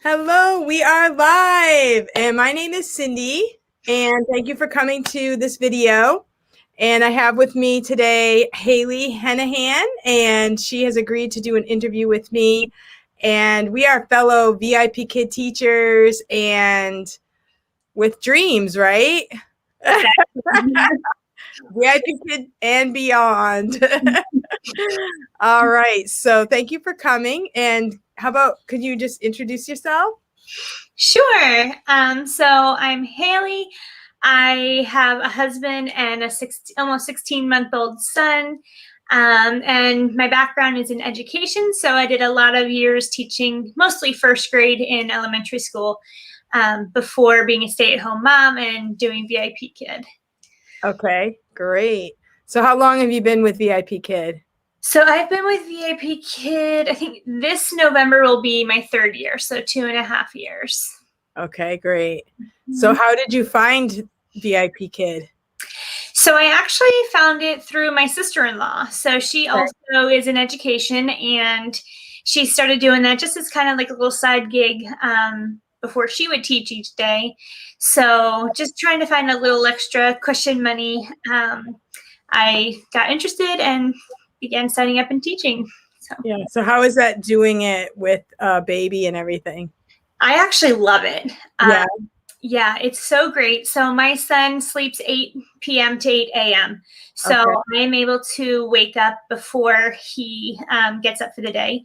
Hello, we are live, and my name is Cindy, and thank you for coming to this video. And I have with me today Haley Henahan, and she has agreed to do an interview with me. And we are fellow VIP Kid teachers and with dreams, right? VIP Kid and beyond. All right, so thank you for coming. And how about, could you just introduce yourself? Sure. So I'm Haley. I have a husband and a almost 16-month-old son. And my background is in education. So I did a lot of years teaching, mostly first grade in elementary school, before being a stay-at-home mom and doing VIP Kid. Okay, great. So how long have you been with VIP Kid? So I've been with VIP Kid, I think this November will be my 3rd year, so 2.5 years. Okay, great. So how did you find VIP Kid? So I actually found it through my sister-in-law. So she also is in education, and she started doing that just as kind of like a little side gig before she would teach each day. So just trying to find a little extra cushion money, I got interested and began signing up and teaching. Yeah. So how is that doing it with a baby and everything? I actually love it. Yeah. Yeah, it's so great. So my son sleeps 8 p.m. to 8 a.m. So I'm able to wake up before he gets up for the day.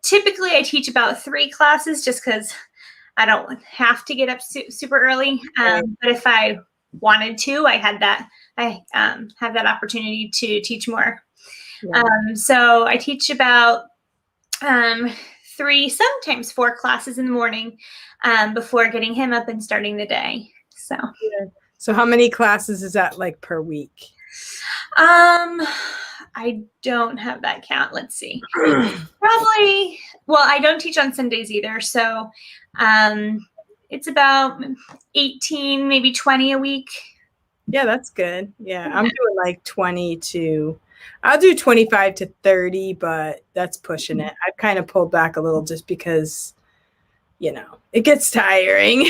Typically, I teach about 3 classes just because I don't have to get up super early. But if I wanted to, I have that opportunity to teach more. Yeah. So I teach about 3, sometimes 4 classes in the morning before getting him up and starting the day. So, yeah. So how many classes is that like per week? I don't have that count. Let's see. Probably, well, I don't teach on Sundays either. So it's about 18, maybe 20 a week. Yeah, that's good. Yeah, I'm doing like 20 to, I'll do 25 to 30, but that's pushing it. I've kind of pulled back a little just because, you know, it gets tiring.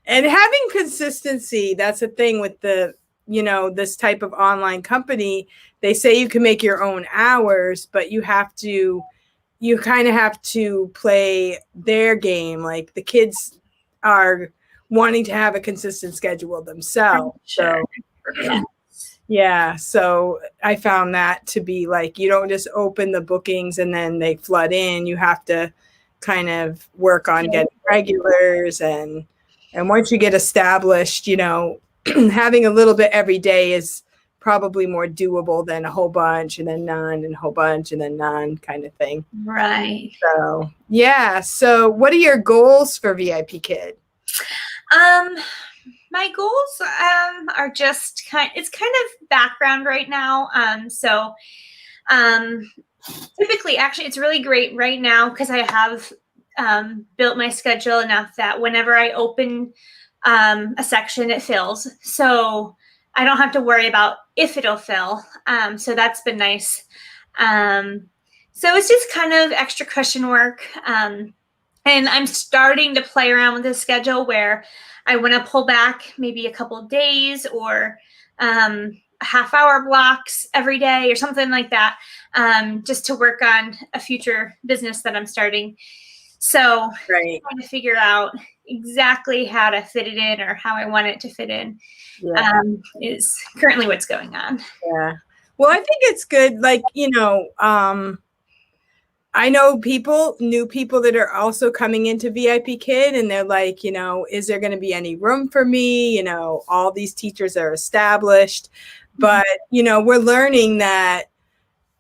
And having consistency, that's the thing with the, you know, this type of online company. They say you can make your own hours, but you kind of have to play their game. Like the kids are wanting to have a consistent schedule themselves. Sure. So yeah, so I found that to be like, you don't just open the bookings and then they flood in. You have to kind of work on getting regulars, and once you get established, you know, having a little bit every day is probably more doable than a whole bunch and then none and a whole bunch and then none kind of thing. Right. So yeah. So what are your goals for VIP Kid? My goals are just it's kind of background right now. Typically, actually, it's really great right now because I have built my schedule enough that whenever I open a section, it fills. So I don't have to worry about if it'll fill. So that's been nice. So it's just kind of extra cushion work. And I'm starting to play around with the schedule where I want to pull back maybe a couple of days or half-hour blocks every day or something like that, just to work on a future business that I'm starting. So trying to figure out exactly how to fit it in or how I want it to fit in is currently what's going on. Yeah. Well, I think it's good. Like, you know, I know new people that are also coming into VIP Kid, and they're like, you know, is there going to be any room for me? You know, all these teachers are established, but, you know, we're learning that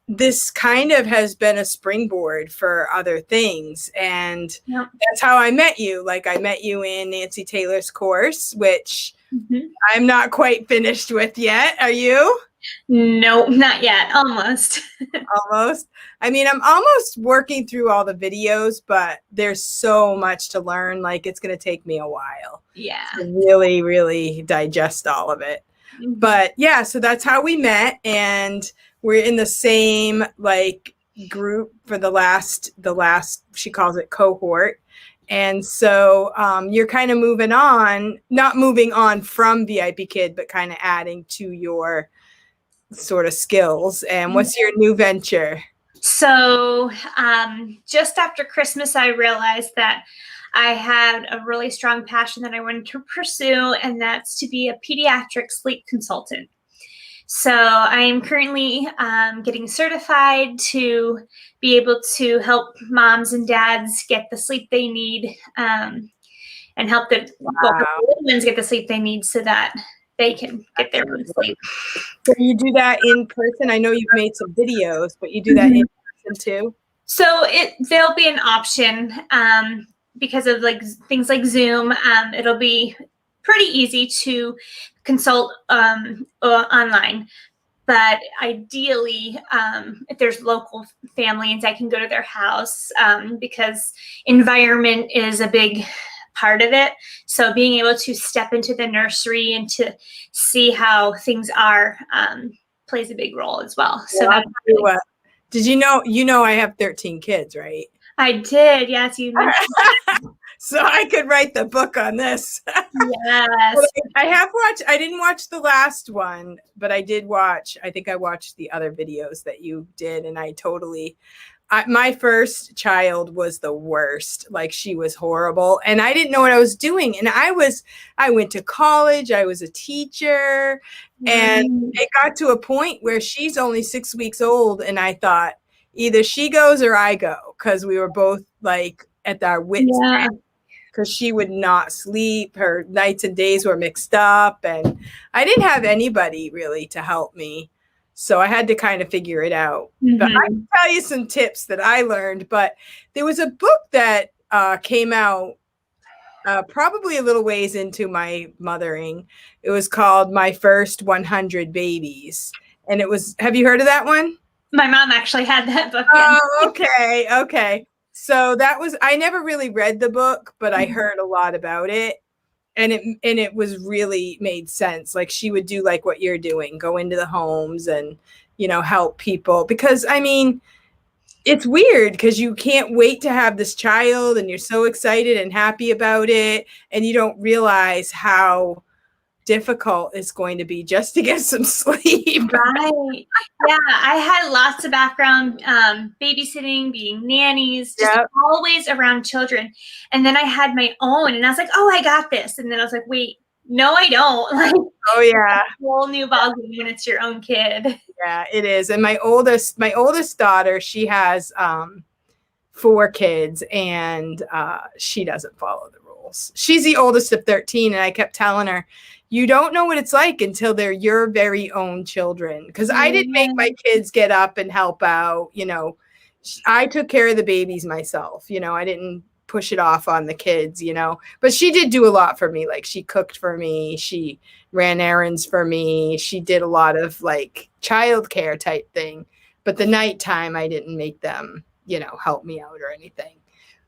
this kind of has been a springboard for other things. And that's how I met you. Like I met you in Nancy Taylor's course, which I'm not quite finished with yet. Are you? No, not yet. Almost. Almost. I mean, I'm almost working through all the videos, but there's so much to learn. Like it's going to take me a while. Yeah. To really, really digest all of it. But yeah, so that's how we met. And we're in the same like group for the last, she calls it cohort. And so you're kind of not moving on from VIP Kid, but kind of adding to your sort of skills. And what's your new venture? So just after Christmas, I realized that I had a really strong passion that I wanted to pursue, and that's to be a pediatric sleep consultant. So I am currently getting certified to be able to help moms and dads get the sleep they need, and help the little ones get the sleep they need so that they can get their own sleep. So you do that in person? I know you've made some videos, but you do that in person too? So there'll be an option because of like things like Zoom. It'll be pretty easy to consult online. But ideally, if there's local families, I can go to their house because environment is a big part of it. So being able to step into the nursery and to see how things are plays a big role as well. So I'll tell you what. Did you know I have 13 kids, right? I did, yes. You mentioned so I could write the book on this. Yes. I didn't watch the last one, but I think I watched the other videos that you did, and my first child was the worst. Like, she was horrible, and I didn't know what I was doing. And I went to college, I was a teacher, and it got to a point where she's only 6 weeks old, and I thought either she goes or I go, because we were both like at our wits' end. Because she would not sleep. Her nights and days were mixed up, and I didn't have anybody really to help me. So I had to kind of figure it out. But I can tell you some tips that I learned. But there was a book that came out probably a little ways into my mothering. It was called My First 100 Babies. And have you heard of that one? My mom actually had that book. Oh, okay. Okay. So I never really read the book, but I heard a lot about it, and it was really made sense. Like, she would do like what you're doing, go into the homes and, help people, because I mean, it's weird because you can't wait to have this child and you're so excited and happy about it. And you don't realize how difficult it's going to be just to get some sleep. Right. Yeah. I had lots of background babysitting, being nannies, just always around children. And then I had my own, and I was like, oh, I got this. And then I was like, wait, no, I don't. Like, oh yeah. It's a whole new ballgame when it's your own kid. Yeah, it is. And my oldest daughter, she has 4 kids, and she doesn't follow the rules. She's the oldest of 13, and I kept telling her, you don't know what it's like until they're your very own children. Because I didn't make my kids get up and help out. I took care of the babies myself. I didn't push it off on the kids, But she did do a lot for me. Like, she cooked for me. She ran errands for me. She did a lot of like childcare type thing. But the nighttime, I didn't make them, help me out or anything.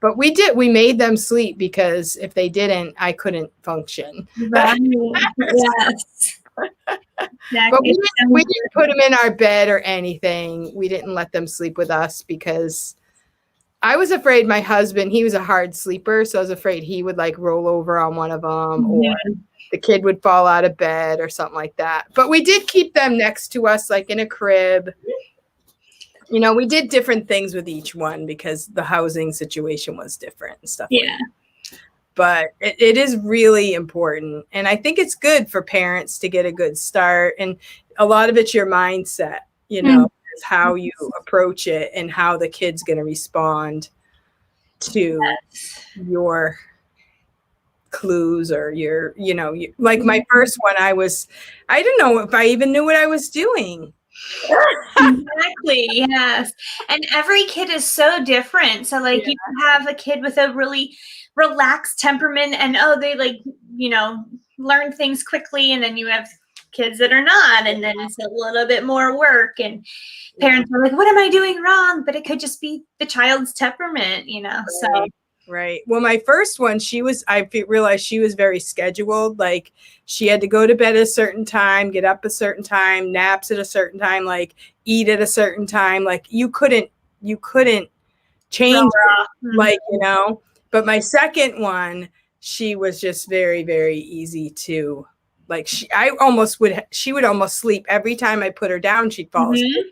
But we made them sleep, because if they didn't, I couldn't function. Right. Yes. But we didn't put them in our bed or anything. We didn't let them sleep with us, because I was afraid my husband, he was a hard sleeper. So I was afraid he would like roll over on one of them, or the kid would fall out of bed or something like that. But we did keep them next to us, like in a crib. We did different things with each one because the housing situation was different and stuff. Yeah. But it is really important. And I think it's good for parents to get a good start. And a lot of it's your mindset, is how you approach it and how the kid's going to respond to your clues or your, like my first one, I didn't know if I even knew what I was doing. Exactly. Yes. And every kid is so different. So like you have a kid with a really relaxed temperament, and they like, learn things quickly. And then you have kids that are not, and then it's a little bit more work, and parents are like, what am I doing wrong? But it could just be the child's temperament, so. Right. Well, my first one, I realized she was very scheduled. Like, she had to go to bed at a certain time, get up a certain time, naps at a certain time, like eat at a certain time. Like, you couldn't you couldn't change it, Mm-hmm. like, you know. But my second one, she was just very, very easy to, like, she would almost sleep every time I put her down. She'd fall asleep.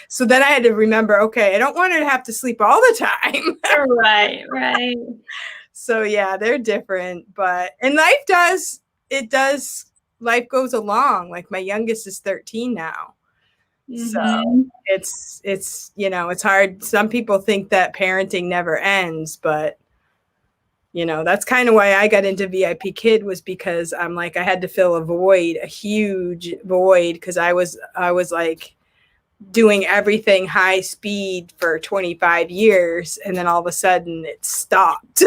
So then I had to remember, okay, I don't want her to have to sleep all the time. Right. So yeah, they're different, and life goes along. Like my youngest is 13 now. So it's, you know, it's hard. Some people think that parenting never ends, but you know, that's kind of why I got into VIP Kid, was because I'm like, I had to fill a huge void, because I was like doing everything high speed for 25 years, and then all of a sudden it stopped.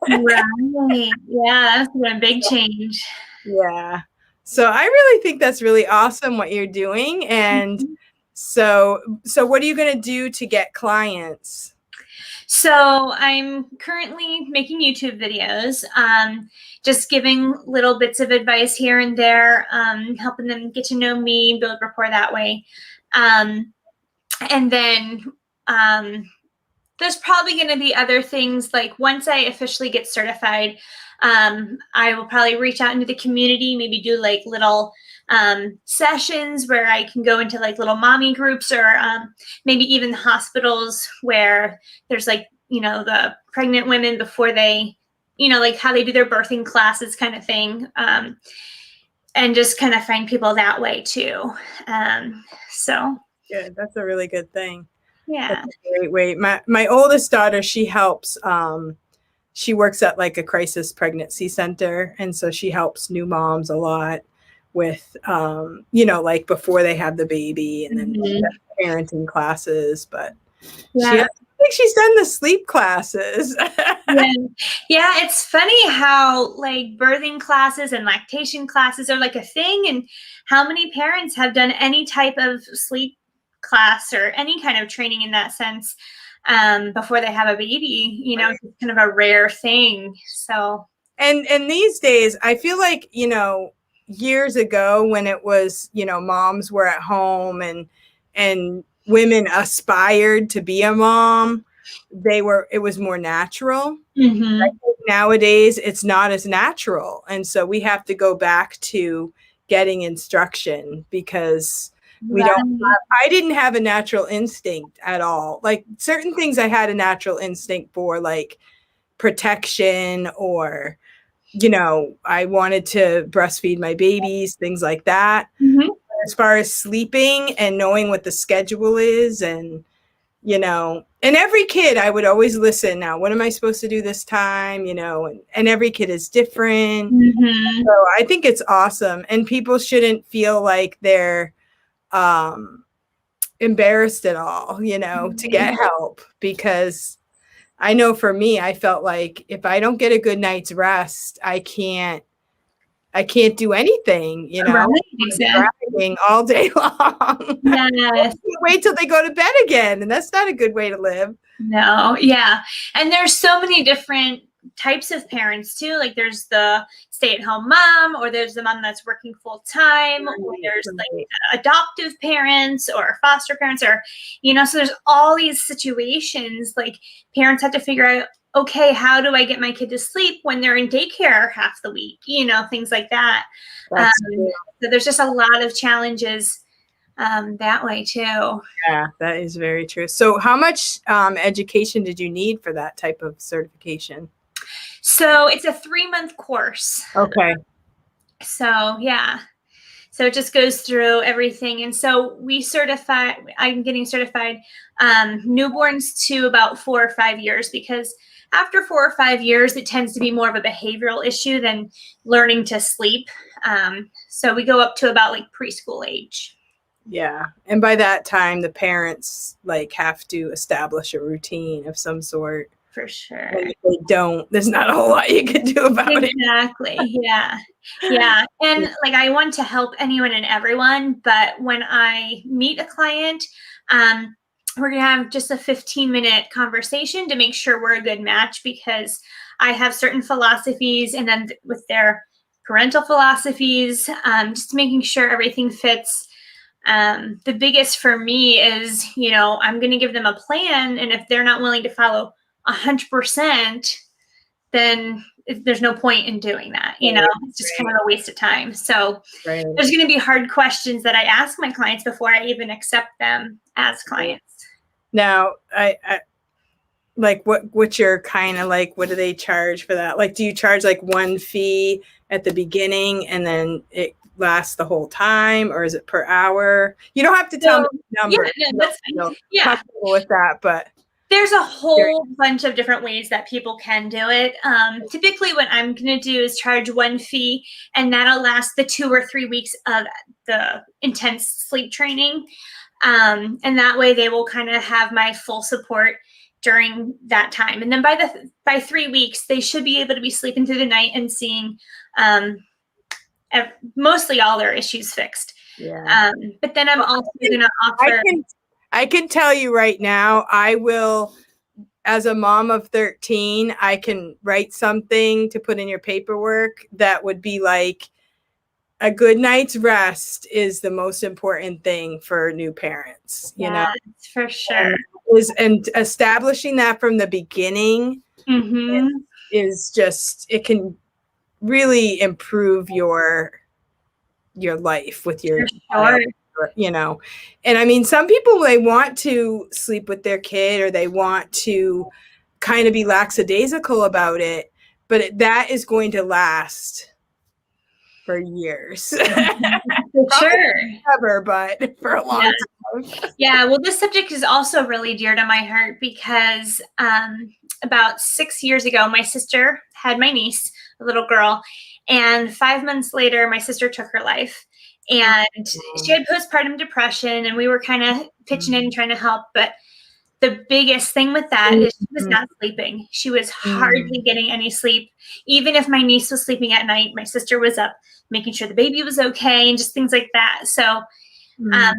Right. Yeah, that's been a big change. Yeah. So I really think that's really awesome what you're doing. And so what are you going to do to get clients? So I'm currently making YouTube videos, just giving little bits of advice here and there, helping them get to know me, build rapport that way. And then there's probably going to be other things, like once I officially get certified, I will probably reach out into the community, maybe do like little sessions where I can go into like little mommy groups, or maybe even hospitals where there's like, you know, the pregnant women before they, you know, like how they do their birthing classes kind of thing. And just kind of find people that way too. So Good. That's a really good thing. Yeah. That's a great way. My oldest daughter, she helps, she works at like a crisis pregnancy center. And so she helps new moms a lot with, you know, like before they have the baby, and then parenting classes. But I think she's done the sleep classes. Yeah, it's funny how like birthing classes and lactation classes are like a thing, and how many parents have done any type of sleep class or any kind of training in that sense before they have a baby. You know, it's kind of a rare thing. So and these days, I feel like, you know, years ago when it was, you know, moms were at home and women aspired to be a mom, it was more natural. I think nowadays it's not as natural, and so we have to go back to getting instruction, because I didn't have a natural instinct at all. Like certain things I had a natural instinct for, like protection, or, you know, I wanted to breastfeed my babies, things like that. As far as sleeping and knowing what the schedule is, and, you know, and every kid, I would always listen. Now, what am I supposed to do this time? You know, and every kid is different. So I think it's awesome. And people shouldn't feel like they're embarrassed at all, you know, to get help, because I know for me, I felt like if I don't get a good night's rest, I can't do anything, you know, dragging all day long. Wait till they go to bed again. And that's not a good way to live. No. Yeah. And there's so many different types of parents too. Like there's the stay-at-home mom, or there's the mom that's working full time, or there's like adoptive parents or foster parents, or, you know, so there's all these situations. Like parents have to figure out, okay, how do I get my kid to sleep when they're in daycare half the week? You know, things like that. So there's just a lot of challenges that way too. Yeah, that is very true. So how much education did you need for that type of certification? So it's a 3-month course. Okay. So yeah. So it just goes through everything. And so I'm getting certified newborns to about 4 or 5 years, because after 4 or 5 years, it tends to be more of a behavioral issue than learning to sleep. So we go up to about like preschool age. Yeah. And by that time, the parents like have to establish a routine of some sort. For sure. And if they don't, there's not a whole lot you can do about it. Exactly. Yeah. Yeah. And like, I want to help anyone and everyone, but when I meet a client, we're going to have just a 15-minute conversation to make sure we're a good match, because I have certain philosophies, and then with their parental philosophies, just making sure everything fits. The biggest for me is, I'm going to give them a plan. And if they're not willing to follow 100%, then there's no point in doing that. It's just kind of a waste of time. So there's going to be hard questions that I ask my clients before I even accept them as clients. Now, I like what's your kind of like, what do they charge for that? Like, do you charge like one fee at the beginning and then it lasts the whole time, or is it per hour? You don't have to tell me the number. Yeah, comfortable with that, but there's a whole bunch of different ways that people can do it. Typically what I'm going to do is charge one fee, and that'll last the 2 or 3 weeks of the intense sleep training. And that way they will kind of have my full support during that time. And then by 3 weeks, they should be able to be sleeping through the night and seeing mostly all their issues fixed. Yeah. But then I'm also going to offer. I can tell you right now, I will, as a mom of 13, I can write something to put in your paperwork that would be like, a good night's rest is the most important thing for new parents. For sure. And establishing that from the beginning is just, it can really improve your life with your child. And I mean, some people, they want to sleep with their kid, or they want to kind of be lackadaisical about it, but that is going to last for years. For sure. Never, but for a long time. Yeah, well, this subject is also really dear to my heart because about 6 years ago, my sister had my niece, a little girl, and 5 months later, my sister took her life. And she had postpartum depression, and we were kind of pitching in and trying to help. But the biggest thing with that is she was not sleeping. She was hardly getting any sleep. Even if my niece was sleeping at night, my sister was up making sure the baby was okay and just things like that. So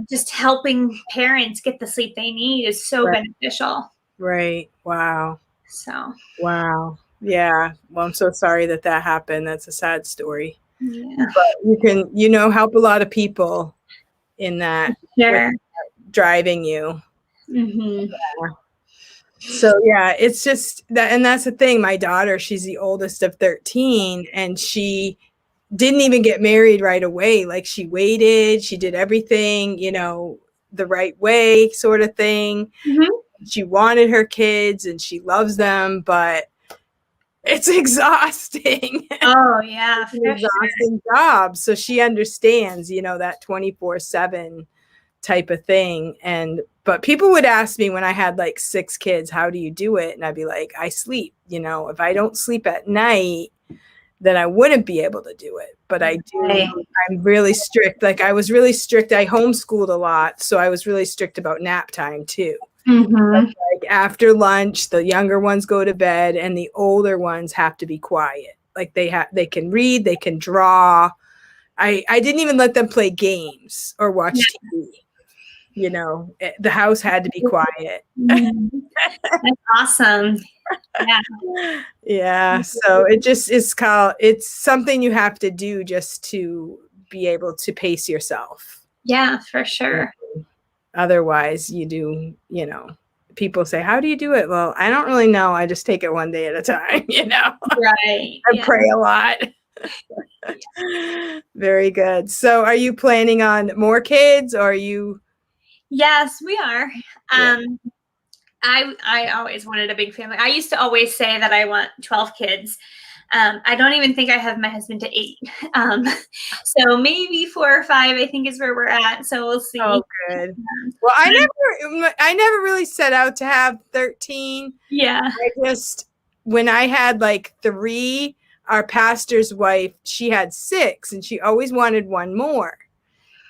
just helping parents get the sleep they need is so beneficial. Right. Wow. So. Wow. Yeah. Well, I'm so sorry that happened. That's a sad story. Yeah. But you can, help a lot of people in that. Sure. Driving you. Mm-hmm. Yeah. So yeah, it's just that, and that's the thing. My daughter, she's the oldest of 13, and she didn't even get married right away. Like, she waited, she did everything, the right way, sort of thing. She wanted her kids and she loves them, but it's exhausting. Oh yeah, it's an exhausting job. So she understands, that 24/7 type of thing. But people would ask me when I had like 6 kids, how do you do it? And I'd be like, I sleep. If I don't sleep at night, then I wouldn't be able to do it. But I do. I'm really strict. Like, I was really strict. I homeschooled a lot, so I was really strict about nap time too. Like, after lunch, the younger ones go to bed, and the older ones have to be quiet. Like, they can read, they can draw. I didn't even let them play games or watch TV. The house had to be quiet. That's awesome. Yeah. Yeah. So it just is it's something you have to do just to be able to pace yourself. Yeah, for sure. Otherwise you do, people say, how do you do it? Well, I don't really know. I just take it one day at a time, Right. I pray a lot. Very good. So are you planning on more kids, or are you? Yes, we are. I always wanted a big family. I used to always say that I want 12 kids. I don't even think I have my husband to 8. So maybe 4 or 5, I think, is where we're at. So we'll see. Oh, good. Well, I never really set out to have 13. Yeah. When I had like 3, our pastor's wife, she had 6, and she always wanted one more.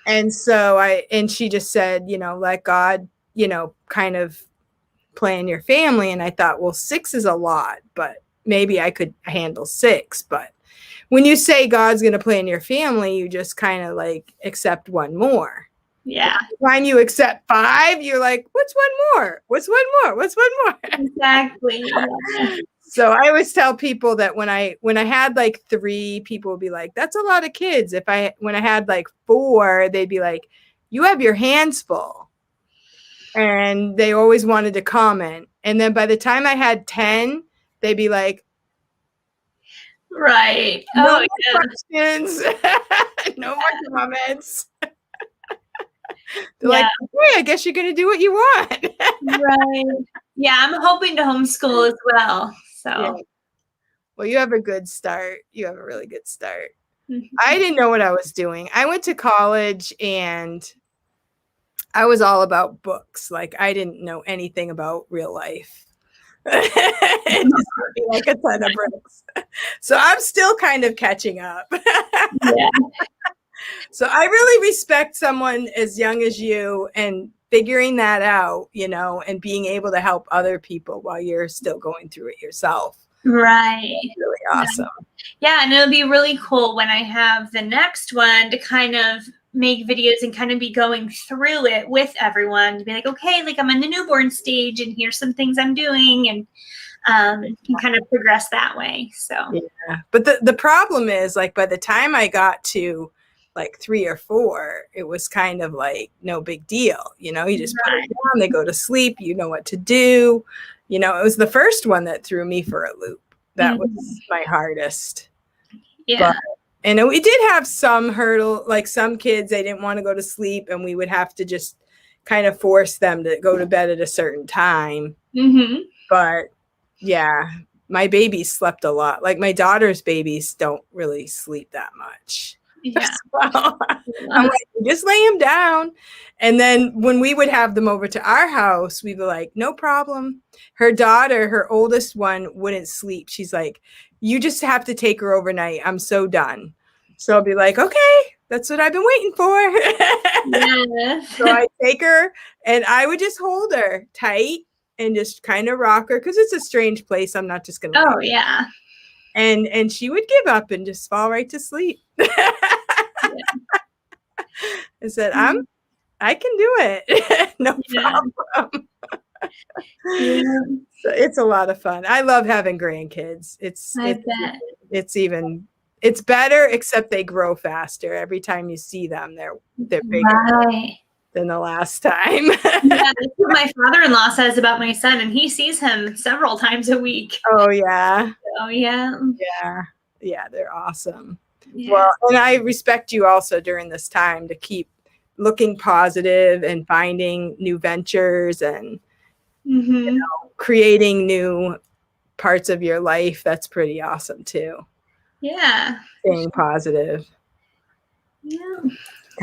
And so she just said, let God, kind of plan your family. And I thought, well, 6 is a lot, but maybe I could handle 6. But when you say God's going to plan your family, you just kind of like accept one more. Yeah. When you accept 5, you're like, what's one more? What's one more? What's one more? Exactly. Yeah. So I always tell people that when I had like 3, people would be like, that's a lot of kids. When I had like 4, they'd be like, you have your hands full. And they always wanted to comment. And then by the time I had 10, they'd be like, right. no Oh, more yeah. questions. No more comments. They're Yeah. like, okay, I guess you're going to do what you want. Right. Yeah, I'm hoping to homeschool as well. So, Yeah. Well, you have a good start. You have a really good start. Mhm. I didn't know what I was doing. I went to college and I was all about books. Like, I didn't know anything about real life. It just would be like a ton of bricks. So I'm still kind of catching up. Yeah. So I really respect someone as young as you and figuring that out, you know, and being able to help other people while you're still going through it yourself. Right. That's really awesome. Yeah, and it'll be really cool when I have the next one to kind of make videos and kind of be going through it with everyone to be like, okay, like I'm in the newborn stage and here's some things I'm doing, and can kind of progress that way. So yeah, but the problem is, like, by the time I got to like 3 or 4, it was kind of like no big deal, you know. You just put it down, they go to sleep, you know what to do, you know. It was the first one that threw me for a loop. That was my hardest. Yeah. And we did have some hurdle, like some kids, they didn't want to go to sleep and we would have to just kind of force them to go to bed at a certain time. But yeah, my babies slept a lot. Like my daughter's babies don't really sleep that much. Yeah. So, I'm like, just lay them down. And then when we would have them over to our house, we'd be like, no problem. Her daughter, her oldest one, wouldn't sleep. She's like, you just have to take her overnight. I'm so done. So I'll be like, okay, that's what I've been waiting for. Yes. So I take her and I would just hold her tight and just kind of rock her because it's a strange place. I'm not just going to. Oh, yeah. And she would give up and just fall right to sleep. I said, I can do it. No problem. Yeah. So it's a lot of fun. I love having grandkids. It's better, except they grow faster. Every time you see them, they're bigger than the last time. Yeah, that's what my father-in-law says about my son, and he sees him several times a week. Oh yeah. Oh yeah. Yeah, they're awesome. Yeah. Well, and I respect you also during this time to keep looking positive and finding new ventures and you know, creating new parts of your life. That's pretty awesome too. Yeah. Staying positive. Yeah.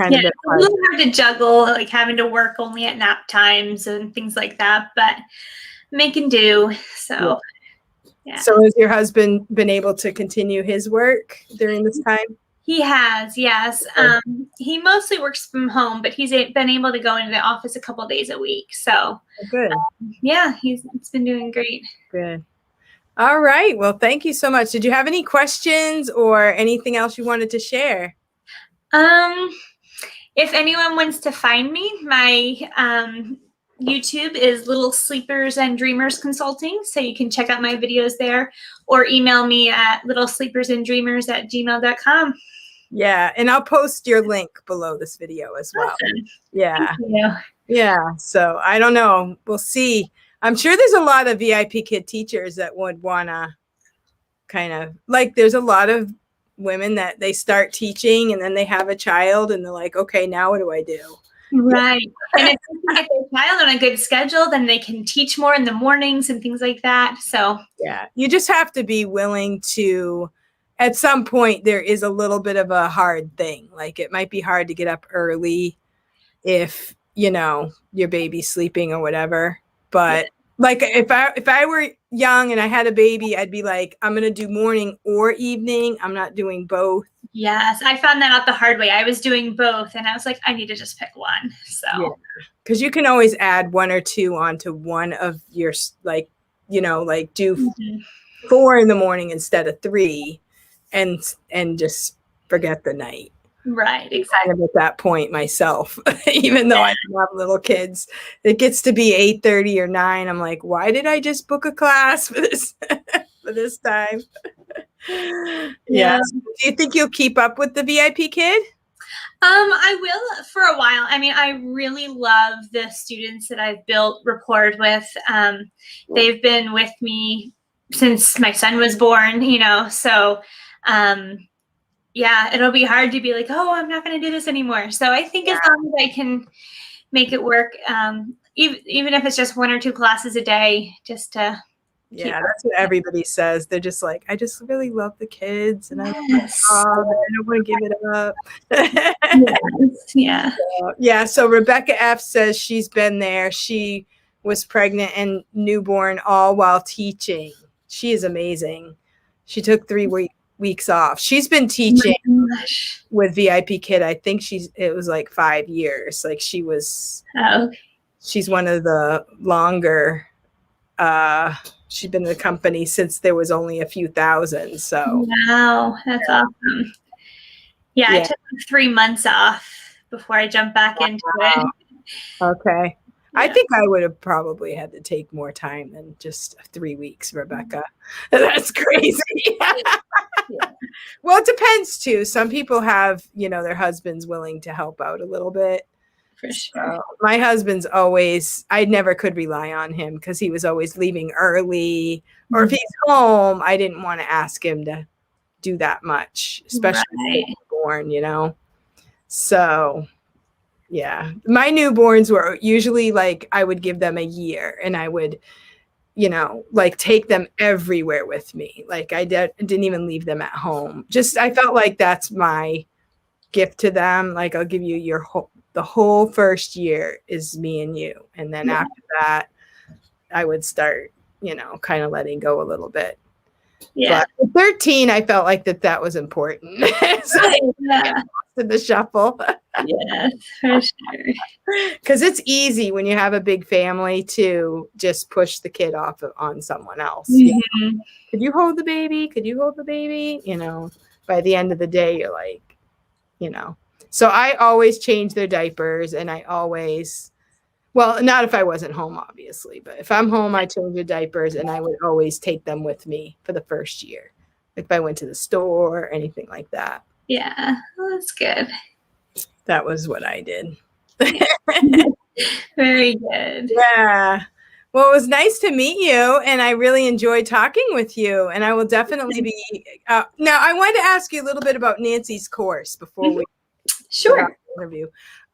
It's a little hard to juggle, like having to work only at nap times and things like that, but making do. So yeah. So has your husband been able to continue his work during this time? He has, yes. He mostly works from home, but he's been able to go into the office a couple of days a week. So good. Yeah, it's been doing great. Good. All right. Well, thank you so much. Did you have any questions or anything else you wanted to share? If anyone wants to find me, my YouTube is Little Sleepers and Dreamers Consulting. So you can check out my videos there or email me at littlesleepersanddreamers@gmail.com. Yeah. And I'll post your link below this video as well. Awesome. Yeah. Thank you. Yeah. So I don't know. We'll see. I'm sure there's a lot of VIP kid teachers that would want to kind of like, there's a lot of women that they start teaching and then they have a child and they're like, okay, now what do I do? Right. And if they get their child on a good schedule, then they can teach more in the mornings and things like that. So yeah, you just have to be willing to, at some point, there is a little bit of a hard thing. Like it might be hard to get up early if, you know, your baby's sleeping or whatever. But like if I were young and I had a baby, I'd be like, I'm going to do morning or evening. I'm not doing both. Yes, I found that out the hard way. I was doing both and I was like, I need to just pick one. So because you can always add 1 or 2 onto one of your, like, you know, like do 4 in the morning instead of 3 and just forget the night. Right, exactly. Kind of at that point myself, even though I don't have little kids, it gets to be 8:30 or 9. I'm like, why did I just book a class for this for this time? Yeah. So do you think you'll keep up with the VIP kid? I will for a while. I mean, I really love the students that I've built rapport with. They've been with me since my son was born, so yeah, it'll be hard to be like, oh, I'm not going to do this anymore. So I think as long as I can make it work, even if it's just 1 or 2 classes a day, just to that's what everybody says. They're just like, I just really love the kids and I love my yes. job and I don't want to give it up. Yes. Yeah. So Rebecca F says she's been there. She was pregnant and newborn all while teaching. She is amazing. She took 3 weeks off. She's been teaching with VIP Kid. I think it was like 5 years. Like she's one of the longer, she'd been in the company since there was only a few thousand. So wow, that's awesome. Yeah, I took 3 months off before I jumped back into it. Okay. I think I would have probably had to take more time than just 3 weeks, Rebecca. That's crazy. Well, it depends too. Some people have, their husbands willing to help out a little bit. For sure. My husband's I never could rely on him because he was always leaving early. Or if he's home, I didn't want to ask him to do that much, especially when he was born, So, yeah. My newborns were usually like I would give them a year and I would, like take them everywhere with me. Like I didn't even leave them at home. I felt like that's my gift to them. Like I'll give you the whole first year is me and you. And then after that, I would start, kind of letting go a little bit. Yeah. But at 13, I felt like that was important. So the shuffle. Yes, for sure. Because it's easy when you have a big family to just push the kid off on someone else. Mm-hmm. Could you hold the baby? Could you hold the baby? By the end of the day, you're like, So I always change their diapers and not if I wasn't home, obviously, but if I'm home, I change their diapers and I would always take them with me for the first year. Like if I went to the store or anything like that. Yeah, well, that's good. That was what I did. Very good. Yeah. Well, it was nice to meet you, and I really enjoyed talking with you. And I will definitely be. Now, I wanted to ask you a little bit about Nancy's course before we start the interview.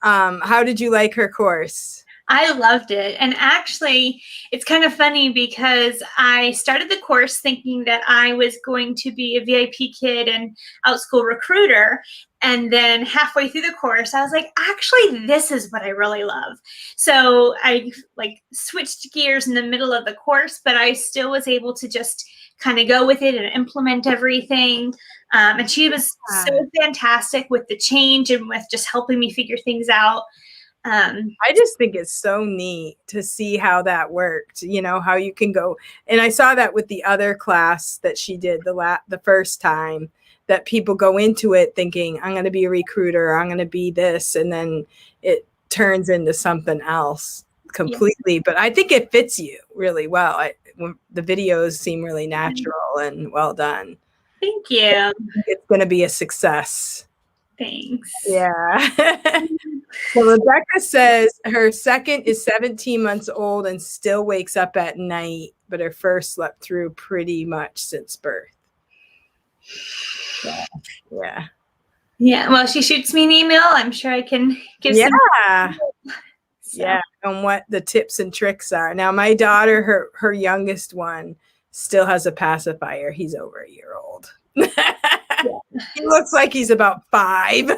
How did you like her course? I loved it. And actually, it's kind of funny because I started the course thinking that I was going to be a VIP Kid and Outschool recruiter. And then halfway through the course, I was like, actually, this is what I really love. So I switched gears in the middle of the course, but I still was able to just kind of go with it and implement everything. And she was so fantastic with the change and with just helping me figure things out. I just think it's so neat to see how that worked, how you can go. And I saw that with the other class that she did the first time, that people go into it thinking, I'm going to be a recruiter, I'm going to be this, and then it turns into something else completely. Yeah. But I think it fits you really well. The videos seem really natural and well done. Thank you. It's going to be a success. Thanks. Yeah. So Rebecca says her second is 17 months old and still wakes up at night, but her first slept through pretty much since birth. Yeah. Yeah. Well, she shoots me an email. I'm sure I can give some. Yeah. On what the tips and tricks are. Now, my daughter, her youngest one, still has a pacifier. He's over a year old. He looks like he's about 5.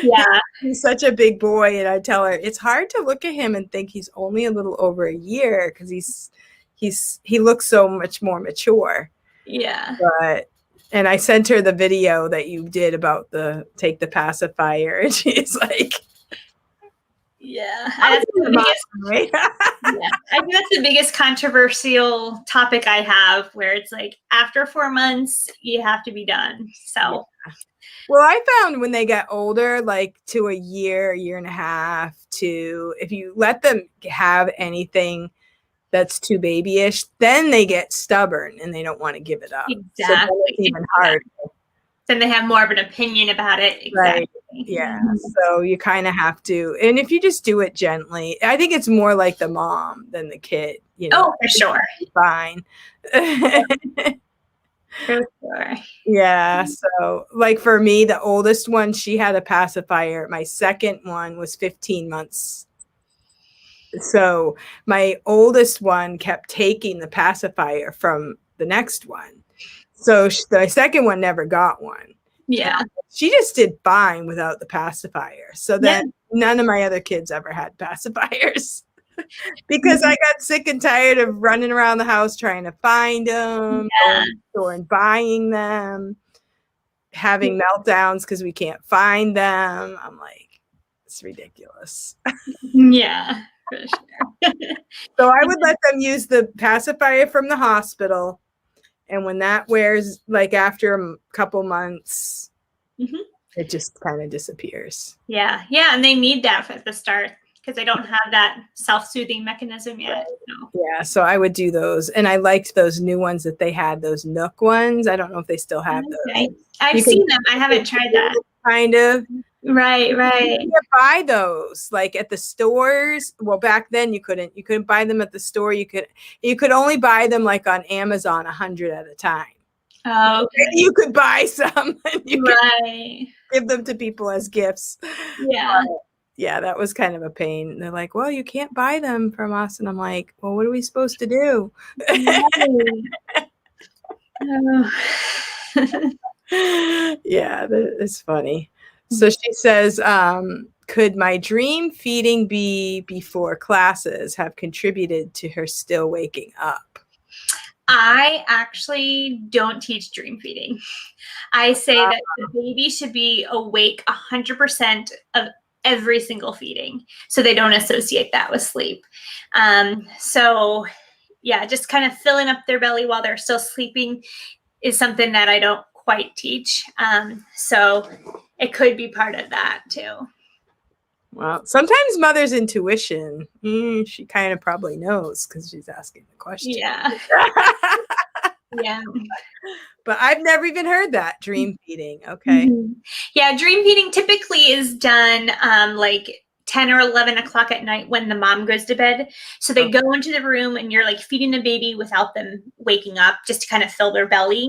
Yeah. He's such a big boy. And I tell her it's hard to look at him and think he's only a little over a year because he looks so much more mature. Yeah. And I sent her the video that you did about take the pacifier, and she's like, yeah. I think that's the biggest controversial topic I have, where it's like after 4 months, you have to be done. So, yeah. Well, I found when they get older, like to a year and a half, if you let them have anything that's too babyish, then they get stubborn and they don't want to give it up. Exactly. So it's even harder. Then they have more of an opinion about it. Exactly. Right. Yeah. So you kind of have to, and if you just do it gently, I think it's more like the mom than the kid, Oh, for sure. Fine. For sure. Yeah. So like for me, the oldest one, she had a pacifier. My second one was 15 months. So my oldest one kept taking the pacifier from the next one. So the second one never got one. Yeah. She just did fine without the pacifier. So then none of my other kids ever had pacifiers because I got sick and tired of running around the house trying to find them, going to the store and buying them, having meltdowns because we can't find them. I'm like, it's ridiculous. Yeah, for sure. So I would let them use the pacifier from the hospital. And when that wears, like after a couple months, it just kind of disappears. Yeah. Yeah. And they need that at the start because they don't have that self-soothing mechanism yet. So. Yeah. So I would do those. And I liked those new ones that they had, those Nook ones. I don't know if they still have those. I've seen them. I haven't tried that. Kind of. Right. You can't buy those like at the stores. Well, back then you couldn't buy them at the store. You could only buy them like on Amazon 100 at a time. Oh, okay. You could buy some and you could give them to people as gifts. Yeah. Yeah, that was kind of a pain. They're like, well, you can't buy them from us. And I'm like, well, what are we supposed to do? Yeah, it's funny. So she says, could my dream feeding be before classes have contributed to her still waking up? I actually don't teach dream feeding. I say that the baby should be awake 100% of every single feeding so they don't associate that with sleep. So yeah, just kind of filling up their belly while they're still sleeping is something that I don't quite teach. So it could be part of that too. Well, sometimes mother's intuition, she kind of probably knows because she's asking the question. Yeah. Yeah. But I've never even heard that, dream feeding. Okay. Yeah, dream feeding typically is done like 10 or 11 o'clock at night when the mom goes to bed. So they go into the room and you're like feeding the baby without them waking up just to kind of fill their belly.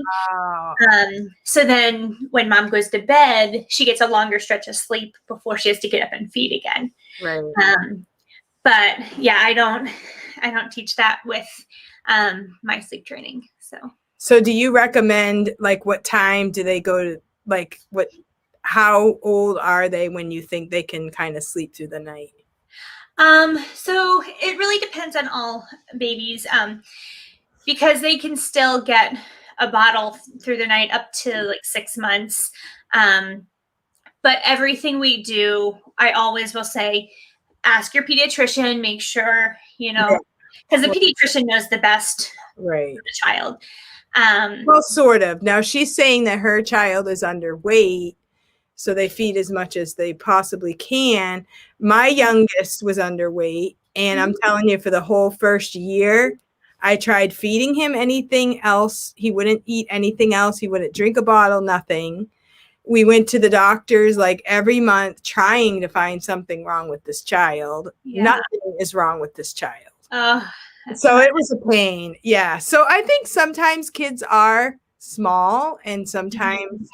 So then when mom goes to bed, she gets a longer stretch of sleep before she has to get up and feed again. Right. But yeah, I don't teach that with my sleep training. So do you recommend like what time do they go to, like how old are they when you think they can kind of sleep through the night? So it really depends on all babies, because they can still get a bottle through the night up to like 6 months. But everything we do, I always will say, ask your pediatrician, make sure, because the pediatrician knows the best for the child. Well, sort of. Now she's saying that her child is underweight, so they feed as much as they possibly can. My youngest was underweight, and I'm telling you, for the whole first year, I tried feeding him anything else. He wouldn't eat anything else. He wouldn't drink a bottle, nothing. We went to the doctors like every month trying to find something wrong with this child. Yeah. Nothing is wrong with this child. So it was a pain. Yeah. So I think sometimes kids are small, and sometimes,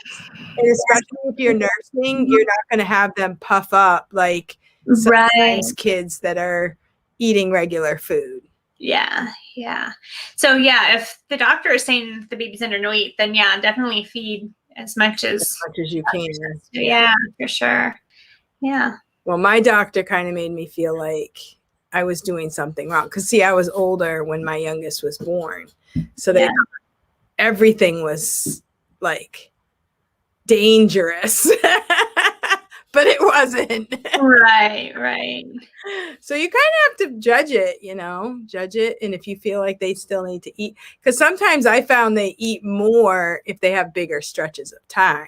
and especially if you're nursing, you're not going to have them puff up like sometimes kids that are eating regular food. Yeah. Yeah. So yeah, if the doctor is saying the baby's underweight, then yeah, definitely feed as much as you can. Yeah, for sure. Yeah. Well, my doctor kind of made me feel like I was doing something wrong. Because, see, I was older when my youngest was born. So everything was, like, dangerous. But it wasn't. Right. So you kind of have to judge it, judge it. And if you feel like they still need to eat. Because sometimes I found they eat more if they have bigger stretches of time.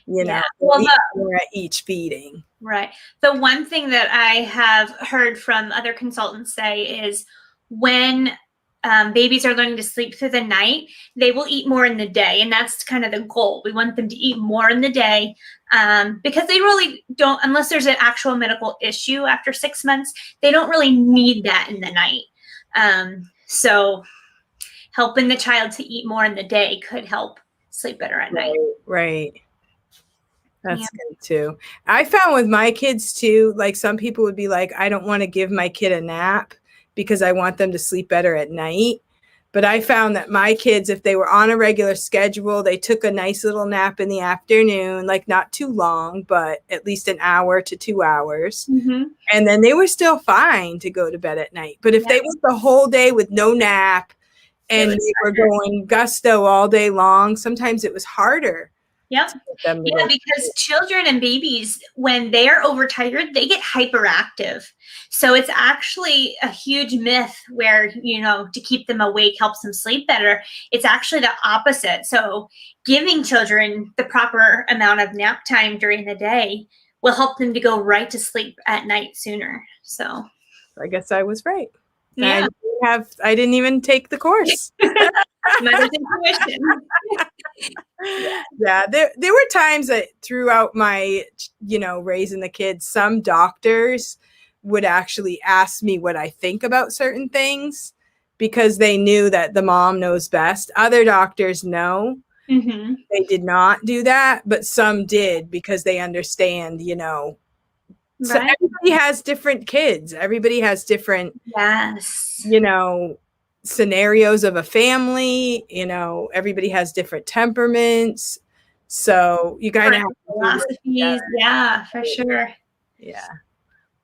Well, more at each feeding. Right. The one thing that I have heard from other consultants say is when babies are learning to sleep through the night, they will eat more in the day. And that's kind of the goal. We want them to eat more in the day because they really don't, unless there's an actual medical issue after 6 months, they don't really need that in the night. So helping the child to eat more in the day could help sleep better at night. Right. That's good too. I found with my kids too, like some people would be like, I don't want to give my kid a nap because I want them to sleep better at night. But I found that my kids, if they were on a regular schedule, they took a nice little nap in the afternoon, like not too long, but at least an hour to 2 hours. Mm-hmm. And then they were still fine to go to bed at night. But if they went the whole day with no nap and they were going gusto all day long, sometimes it was harder. Yep. Yeah, because children and babies, when they're overtired, they get hyperactive. So it's actually a huge myth where, to keep them awake helps them sleep better. It's actually the opposite. So giving children the proper amount of nap time during the day will help them to go right to sleep at night sooner. So I guess I was right. Yeah. I didn't even take the course. Mother's intuition. Yeah, there were times that throughout my, raising the kids, some doctors would actually ask me what I think about certain things because they knew that the mom knows best. Other doctors, no. Mm-hmm. They did not do that, but some did because they understand, So everybody has different kids. Everybody has different, scenarios of a family. Everybody has different temperaments. So you kind of have philosophies. Yeah, for sure. Yeah.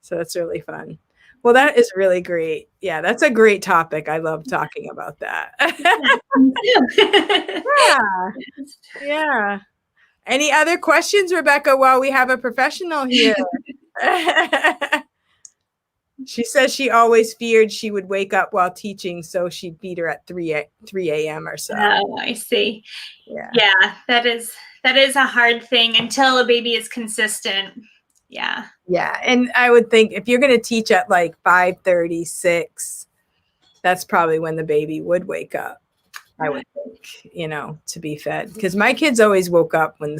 So that's really fun. Well, that is really great. Yeah, that's a great topic. I love talking about that. Yeah. Any other questions, Rebecca, while we have a professional here? She says she always feared she would wake up while teaching, so she'd beat her at 3 a.m. or so. Oh, I see. Yeah, that is a hard thing until a baby is consistent. Yeah. Yeah, and I would think if you're going to teach at like 5:30, 6, that's probably when the baby would wake up. I would think, to be fed. Because my kids always woke up when,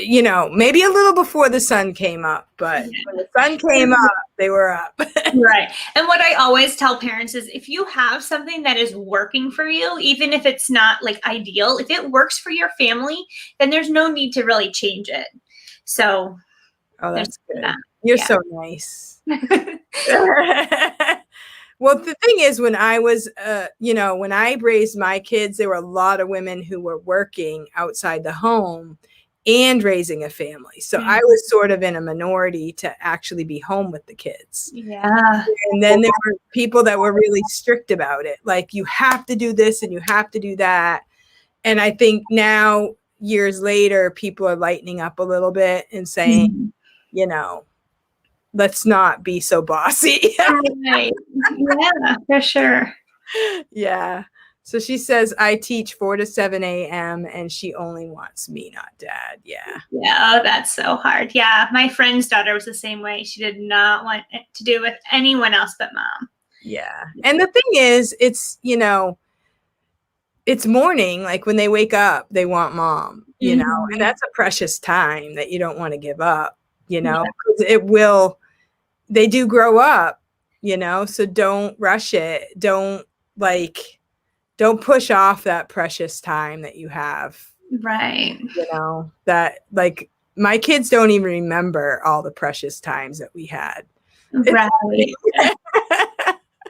maybe a little before the sun came up, but when the sun came up, they were up. Right. And what I always tell parents is if you have something that is working for you, even if it's not like ideal, if it works for your family, then there's no need to really change it. So. Oh, that's good. You're so nice. Well, the thing is, when I was, when I raised my kids, there were a lot of women who were working outside the home and raising a family. So I was sort of in a minority to actually be home with the kids. Yeah. And then there were people that were really strict about it. Like, you have to do this and you have to do that. And I think now, years later, people are lightening up a little bit and saying, let's not be so bossy. Right. Yeah, for sure. Yeah. So she says, I teach 4 to 7 a.m. and she only wants me, not dad. Yeah. Yeah. Oh, that's so hard. Yeah. My friend's daughter was the same way. She did not want it to do with anyone else but mom. Yeah. And the thing is, it's, it's morning. Like when they wake up, they want mom, and that's a precious time that you don't want to give up, because they do grow up, so don't rush it. Don't push off that precious time that you have. Right. That like my kids don't even remember all the precious times that we had. Right.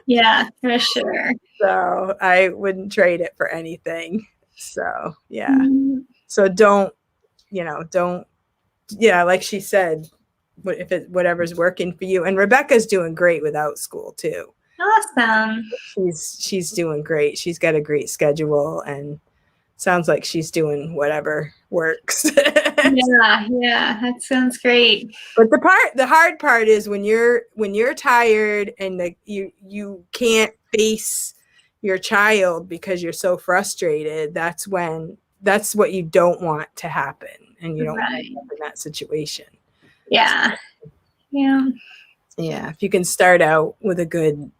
Yeah, for sure. So I wouldn't trade it for anything. So, yeah. So don't, like she said, if whatever's working for you. And Rebecca's doing great with Outschool too. Awesome. She's doing great. She's got a great schedule and sounds like she's doing whatever works. Yeah, that sounds great. But the hard part is when you're tired and you can't face your child because you're so frustrated. That's what you don't want to happen, and you don't want to end up in that situation. Yeah. If you can start out with a good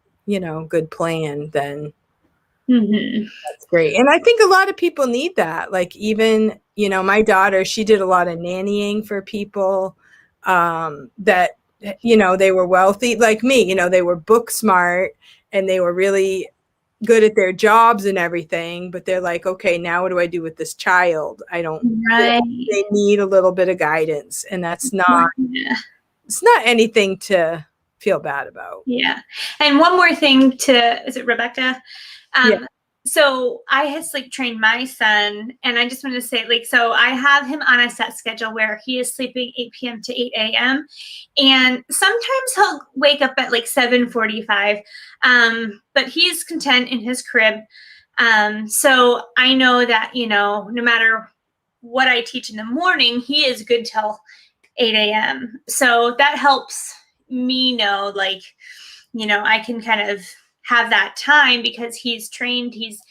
plan, then That's great. And I think a lot of people need that. Like even, my daughter, she did a lot of nannying for people that, they were wealthy like me, they were book smart and they were really good at their jobs and everything. But they're like, okay, now what do I do with this child? Right. They need a little bit of guidance. And that's not, it's not anything to feel bad about. Yeah. And one more thing is it Rebecca? Yeah. So I has trained my son, and I just wanted to say, so I have him on a set schedule where he is sleeping 8 p.m. to 8 a.m. And sometimes he'll wake up at 7:45. But he's content in his crib. So I know that, no matter what I teach in the morning, he is good till 8 a.m. So that helps me know, I can kind of have that time because he's trained. He's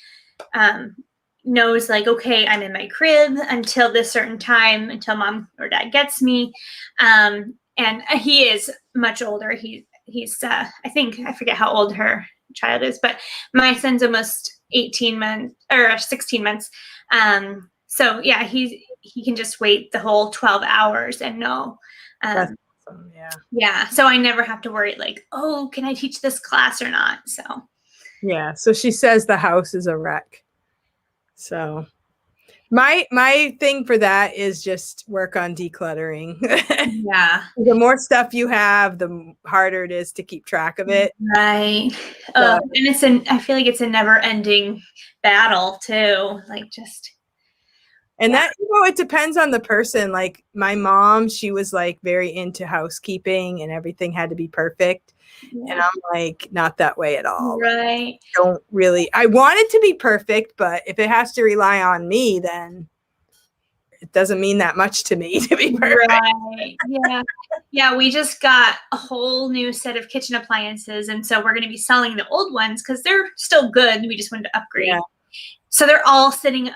knows okay, I'm in my crib until this certain time, until mom or dad gets me. And he is much older. He's I think, I forget how old her child is, but my son's almost 18 months or 16 months. So yeah, he can just wait the whole 12 hours and know. That's awesome. Yeah. So I never have to worry oh, can I teach this class or not? So. Yeah. So she says the house is a wreck. So my thing for that is just work on decluttering. Yeah. The more stuff you have, the harder it is to keep track of it. Right. And I feel like it's a never ending battle too. And that, it depends on the person. Like my mom, she was very into housekeeping and everything had to be perfect. Yeah. And I'm not that way at all. Right. I want it to be perfect, but if it has to rely on me, then it doesn't mean that much to me to be perfect. Right. Yeah. Yeah. We just got a whole new set of kitchen appliances. And so we're going to be selling the old ones because they're still good. We just wanted to upgrade. Yeah. So they're all sitting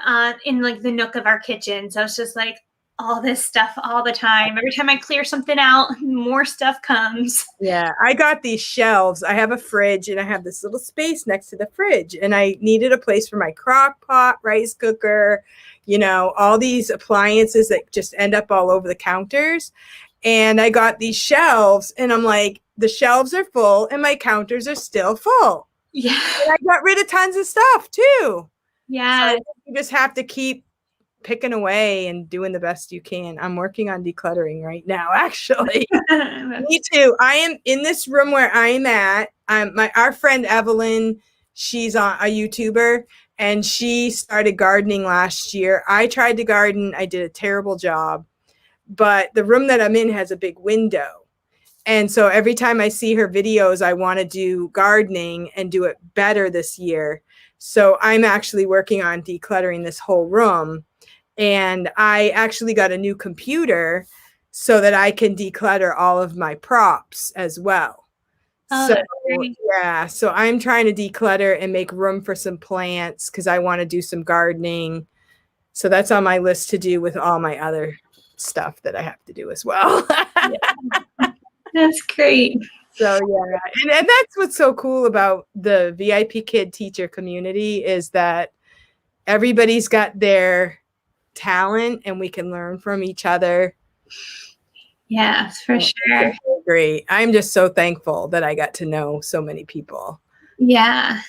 in the nook of our kitchen. So it's just all this stuff all the time. Every time I clear something out, more stuff comes. Yeah, I got these shelves. I have a fridge and I have this little space next to the fridge. And I needed a place for my crock pot, rice cooker, all these appliances that just end up all over the counters. And I got these shelves and I'm like, the shelves are full and my counters are still full. Yeah. And I got rid of tons of stuff too. Yeah. So you just have to keep picking away and doing the best you can. I'm working on decluttering right now, actually. Me too. I am in this room where I'm at. Our friend Evelyn, she's a YouTuber and she started gardening last year. I tried to garden. I did a terrible job, but the room that I'm in has a big window. And so every time I see her videos, I want to do gardening and do it better this year. So I'm actually working on decluttering this whole room. And I actually got a new computer so that I can declutter all of my props as well. So I'm trying to declutter and make room for some plants because I want to do some gardening. So that's on my list to do with all my other stuff that I have to do as well. Yeah. That's great. So yeah, and that's what's so cool about the VIP Kid teacher community is that everybody's got their talent and we can learn from each other. Yeah, for sure. Great. I'm just so thankful that I got to know so many people. Yeah.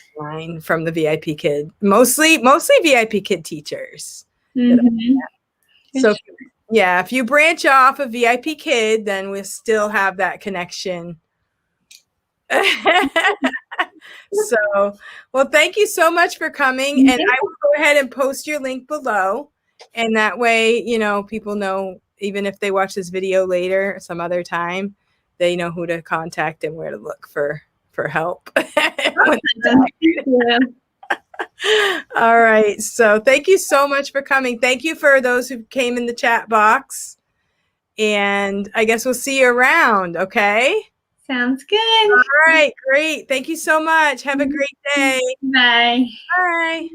From the VIP Kid, mostly VIP Kid teachers. Mm-hmm. So yeah, if you branch off of VIP Kid, then we'll still have that connection. So, well, thank you so much for coming. And I will go ahead and post your link below. And that way, people know, even if they watch this video later, some other time, they know who to contact and where to look for help. All right. So thank you so much for coming. Thank you for those who came in the chat box. And I guess we'll see you around. Okay. Sounds good. All right. Great. Thank you so much. Have a great day. Bye. Bye.